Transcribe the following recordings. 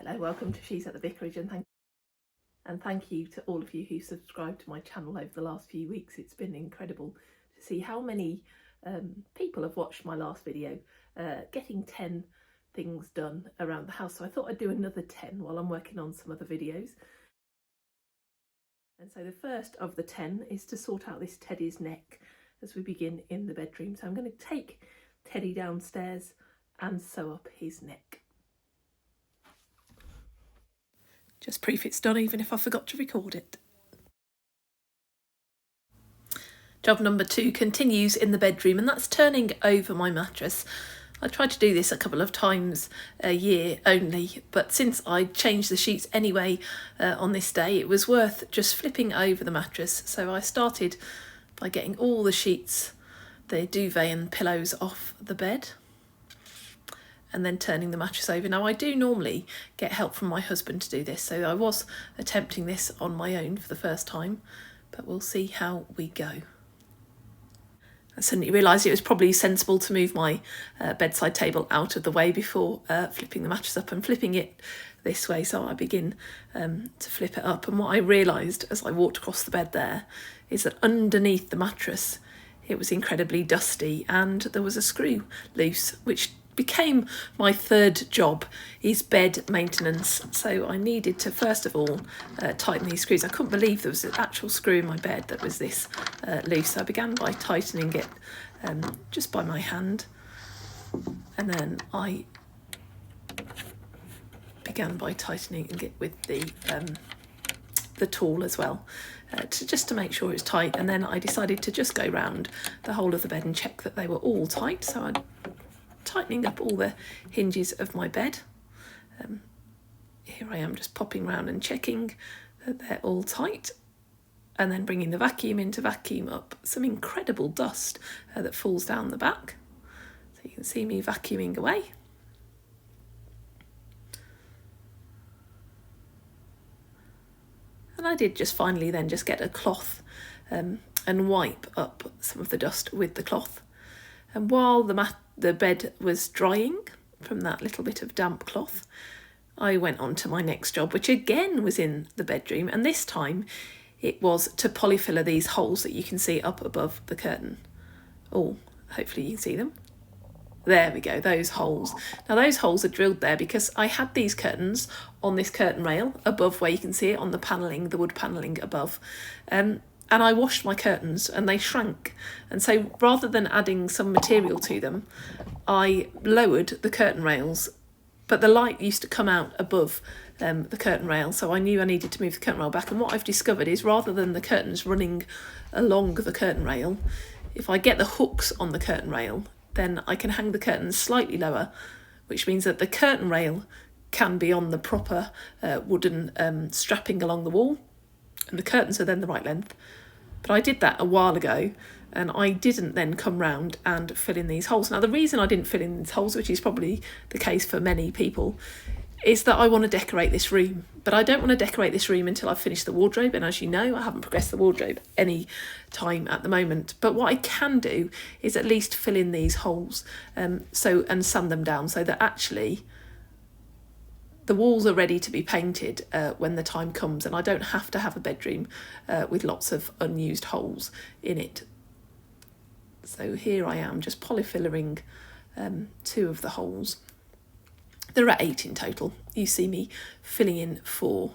Hello, welcome to She's at the Vicarage, and thank you to all of you who subscribed to my channel over the last few weeks. It's been incredible to see how many people have watched my last video, getting 10 things done around the house. So I thought I'd do another 10 while I'm working on some other videos. And so the first of the 10 is to sort out this Teddy's neck as we begin in the bedroom. So I'm going to take Teddy downstairs and sew up his neck. Just proof it's done even if I forgot to record it. Job number 2 continues in the bedroom, and that's turning over my mattress. I tried to do this a couple of times a year only, but since I changed the sheets anyway on this day, it was worth just flipping over the mattress. So I started by getting all the sheets, the duvet and pillows off the bed, and then turning the mattress over. Now, I do normally get help from my husband to do this, so I was attempting this on my own for the first time, but we'll see how we go. I suddenly realised it was probably sensible to move my bedside table out of the way before flipping the mattress up and flipping it this way. So I begin to flip it up, and what I realised as I walked across the bed there is that underneath the mattress it was incredibly dusty and there was a screw loose, which became my third job, is bed maintenance. So I needed to first of all tighten these screws. I couldn't believe there was an actual screw in my bed that was this loose. So I began by tightening it just by my hand, and then I began by tightening it with the tool as well, just to make sure it was tight. And then I decided to just go round the whole of the bed and check that they were all tight. So I tightening up all the hinges of my bed. Here I am just popping around and checking that they're all tight, and then bringing the vacuum in to vacuum up some incredible dust that falls down the back. So you can see me vacuuming away. And I did just finally then just get a cloth and wipe up some of the dust with the cloth. And while the bed was drying from that little bit of damp cloth, I went on to my next job, which again was in the bedroom, and this time it was to polyfiller these holes that you can see up above the curtain. Oh, hopefully you can see them. There we go, those holes. Now those holes are drilled there because I had these curtains on this curtain rail above where you can see it on the panelling, the wood panelling above. And I washed my curtains and they shrank. And so rather than adding some material to them, I lowered the curtain rails, but the light used to come out above the curtain rail. So I knew I needed to move the curtain rail back. And what I've discovered is rather than the curtains running along the curtain rail, if I get the hooks on the curtain rail, then I can hang the curtains slightly lower, which means that the curtain rail can be on the proper wooden strapping along the wall, and the curtains are then the right length. But I did that a while ago, and I didn't then come round and fill in these holes. Now, the reason I didn't fill in these holes, which is probably the case for many people, is that I want to decorate this room. But I don't want to decorate this room until I've finished the wardrobe. And as you know, I haven't progressed the wardrobe any time at the moment. But what I can do is at least fill in these holes and sand them down so that actually the walls are ready to be painted when the time comes, and I don't have to have a bedroom with lots of unused holes in it. So here I am just polyfillering 2 of the holes. There are 8 in total. You see me filling in 4.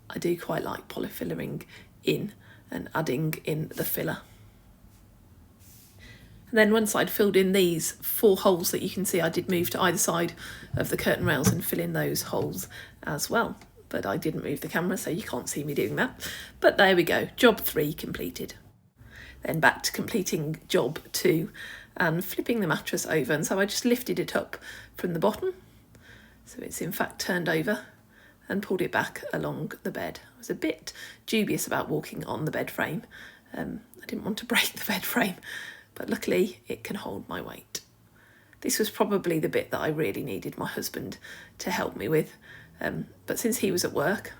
I do quite like polyfillering in and adding in the filler. And then once I'd filled in these 4 holes that you can see, I did move to either side of the curtain rails and fill in those holes as well. But I didn't move the camera, so you can't see me doing that. But there we go, job 3 completed. Then back to completing job 2 and flipping the mattress over. And so I just lifted it up from the bottom, so it's in fact turned over, and pulled it back along the bed. I was a bit dubious about walking on the bed frame. I didn't want to break the bed frame, but luckily it can hold my weight. This was probably the bit that I really needed my husband to help me with, but since he was at work,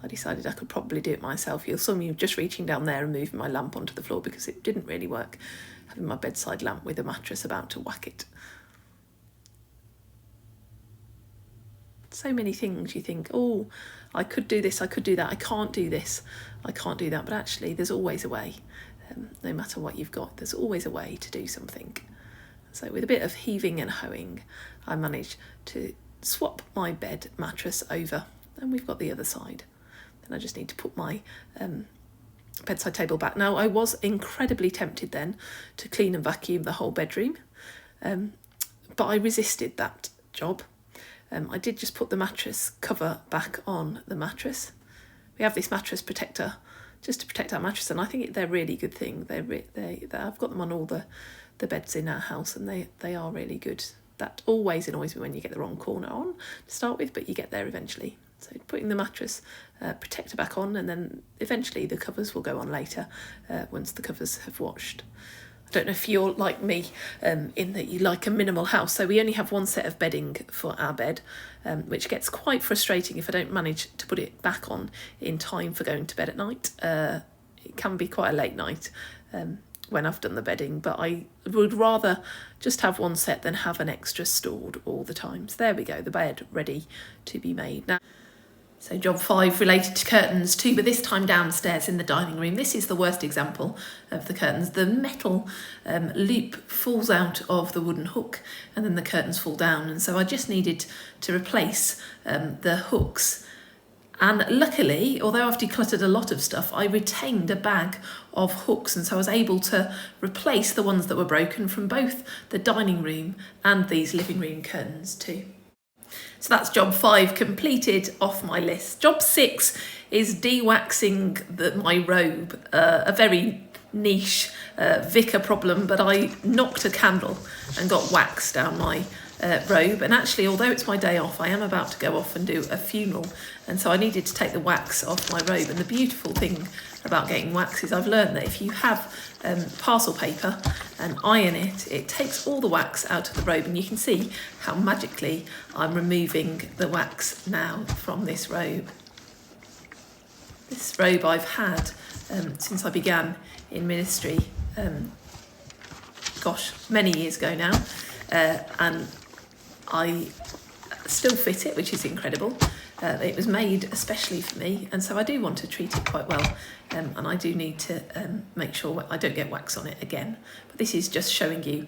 I decided I could probably do it myself. You'll see me just reaching down there and moving my lamp onto the floor because it didn't really work having my bedside lamp with a mattress about to whack it. So many things you think, oh, I could do this, I could do that, I can't do this, I can't do that, but actually there's always a way. No matter what you've got, there's always a way to do something. So with a bit of heaving and hoeing, I managed to swap my bed mattress over, and we've got the other side. Then I just need to put my bedside table back. Now, I was incredibly tempted then to clean and vacuum the whole bedroom, but I resisted that job. I did just put the mattress cover back on the mattress. We have this mattress protector just to protect our mattress, and I think they're a really good thing. I've got them on all the beds in our house, and they are really good. That always annoys me when you get the wrong corner on to start with, but you get there eventually. So putting the mattress protector back on, and then eventually the covers will go on later once the covers have washed. I don't know if you're like me in that you like a minimal house. So we only have one set of bedding for our bed, which gets quite frustrating if I don't manage to put it back on in time for going to bed at night. It can be quite a late night when I've done the bedding, but I would rather just have one set than have an extra stored all the time. So there we go, the bed ready to be made. Now, so job 5 related to curtains too, but this time downstairs in the dining room. This is the worst example of the curtains. The metal loop falls out of the wooden hook, and then the curtains fall down. And so I just needed to replace the hooks. And luckily, although I've decluttered a lot of stuff, I retained a bag of hooks, and so I was able to replace the ones that were broken from both the dining room and these living room curtains too. So that's job 5 completed off my list. Job 6 is de-waxing my robe, a very niche vicar problem, but I knocked a candle and got wax down my robe. And actually, although it's my day off, I am about to go off and do a funeral, and so I needed to take the wax off my robe. And the beautiful thing about getting wax is I've learned that if you have parcel paper and iron it, it takes all the wax out of the robe, and you can see how magically I'm removing the wax now from this robe. This robe I've had since I began in ministry, many years ago now, and I still fit it, which is incredible. It was made especially for me, and so I do want to treat it quite well, and I do need to make sure I don't get wax on it again. But this is just showing you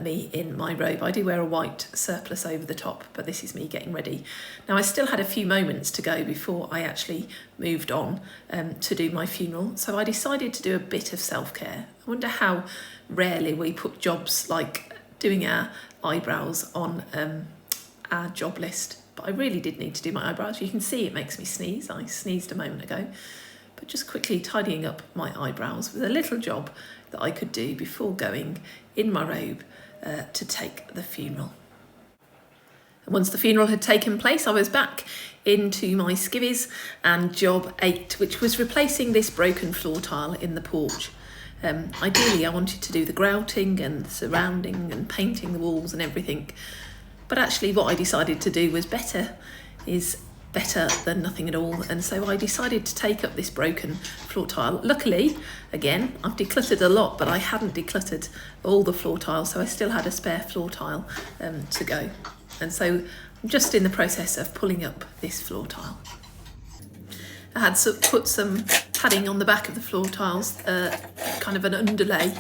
me in my robe. I do wear a white surplice over the top, but this is me getting ready. Now, I still had a few moments to go before I actually moved on to do my funeral, so I decided to do a bit of self-care. I wonder how rarely we put jobs like doing our eyebrows on our job list. But I really did need to do my eyebrows. You can see it makes me sneeze. I sneezed a moment ago. But just quickly tidying up my eyebrows was a little job that I could do before going in my robe to take the funeral. And once the funeral had taken place, I was back into my skivvies and job 8, which was replacing this broken floor tile in the porch. Ideally, I wanted to do the grouting and the surrounding and painting the walls and everything. But actually what I decided to do was better than nothing at all. And so I decided to take up this broken floor tile. Luckily, again, I've decluttered a lot, but I hadn't decluttered all the floor tiles, so I still had a spare floor tile to go. And so I'm just in the process of pulling up this floor tile. I had put some padding on the back of the floor tiles, kind of an underlay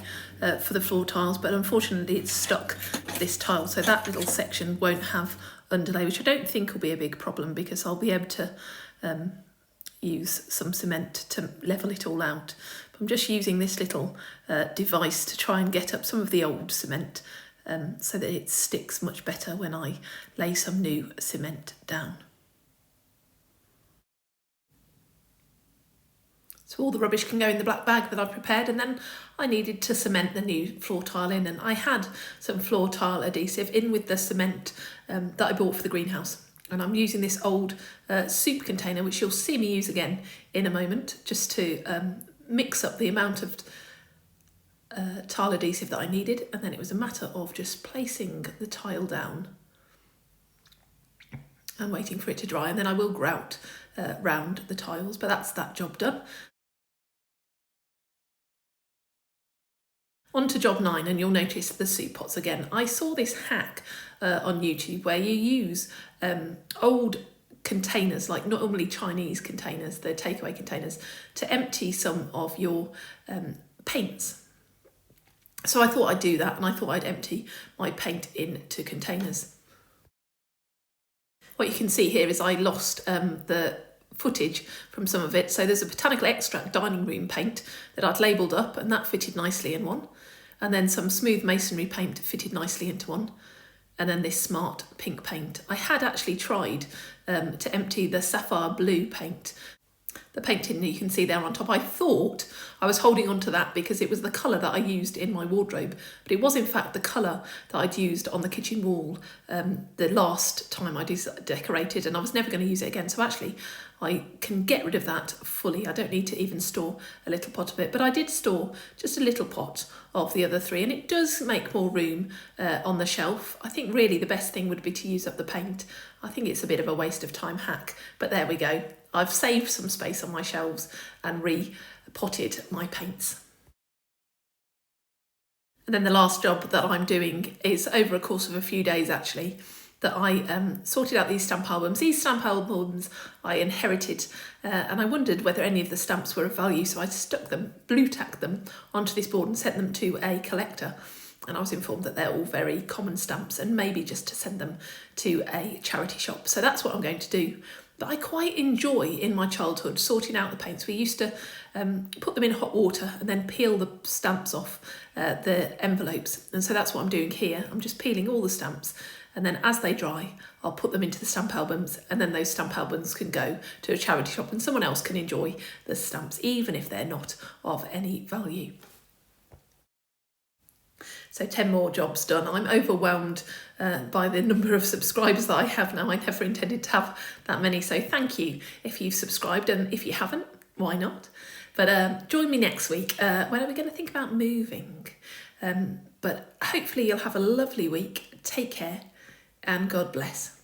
for the floor tiles, but unfortunately it's stuck to this tile, so that little section won't have underlay, which I don't think will be a big problem because I'll be able to use some cement to level it all out. But I'm just using this little device to try and get up some of the old cement so that it sticks much better when I lay some new cement down. So all the rubbish can go in the black bag that I've prepared, and then I needed to cement the new floor tile in, and I had some floor tile adhesive in with the cement that I bought for the greenhouse. And I'm using this old soup container, which you'll see me use again in a moment, just to mix up the amount of tile adhesive that I needed. And then it was a matter of just placing the tile down and waiting for it to dry, and then I will grout round the tiles, but that's that job done. On to job 9, and you'll notice the soup pots again. I saw this hack on YouTube where you use old containers, like normally Chinese containers, the takeaway containers, to empty some of your paints. So I thought I'd do that, and I thought I'd empty my paint into containers. What you can see here is I lost the footage from some of it. So there's a botanical extract dining room paint that I'd labelled up, and that fitted nicely in one. And then some smooth masonry paint fitted nicely into one. And then this smart pink paint. I had actually tried to empty the sapphire blue paint. The paint tin you can see there on top. I thought I was holding on to that because it was the colour that I used in my wardrobe, but it was in fact the colour that I'd used on the kitchen wall the last time I decorated, and I was never going to use it again. So actually I can get rid of that fully. I don't need to even store a little pot of it, but I did store just a little pot of the other three, and it does make more room on the shelf. I think really the best thing would be to use up the paint. I think it's a bit of a waste of time hack, but there we go. I've saved some space on my shelves and repotted my paints. And then the last job that I'm doing is over a course of a few days actually, that I sorted out these stamp albums. These stamp albums I inherited and I wondered whether any of the stamps were of value, so I stuck them, blue tacked them onto this board and sent them to a collector. And I was informed that they're all very common stamps and maybe just to send them to a charity shop. So that's what I'm going to do. But I quite enjoy, in my childhood, sorting out the paints. We used to put them in hot water and then peel the stamps off the envelopes. And so that's what I'm doing here. I'm just peeling all the stamps, and then as they dry, I'll put them into the stamp albums, and then those stamp albums can go to a charity shop and someone else can enjoy the stamps, even if they're not of any value. So 10 more jobs done. I'm overwhelmed by the number of subscribers that I have now. I never intended to have that many, so thank you if you've subscribed, and if you haven't, why not? But join me next week when we're going to think about moving. But hopefully you'll have a lovely week. Take care and God bless.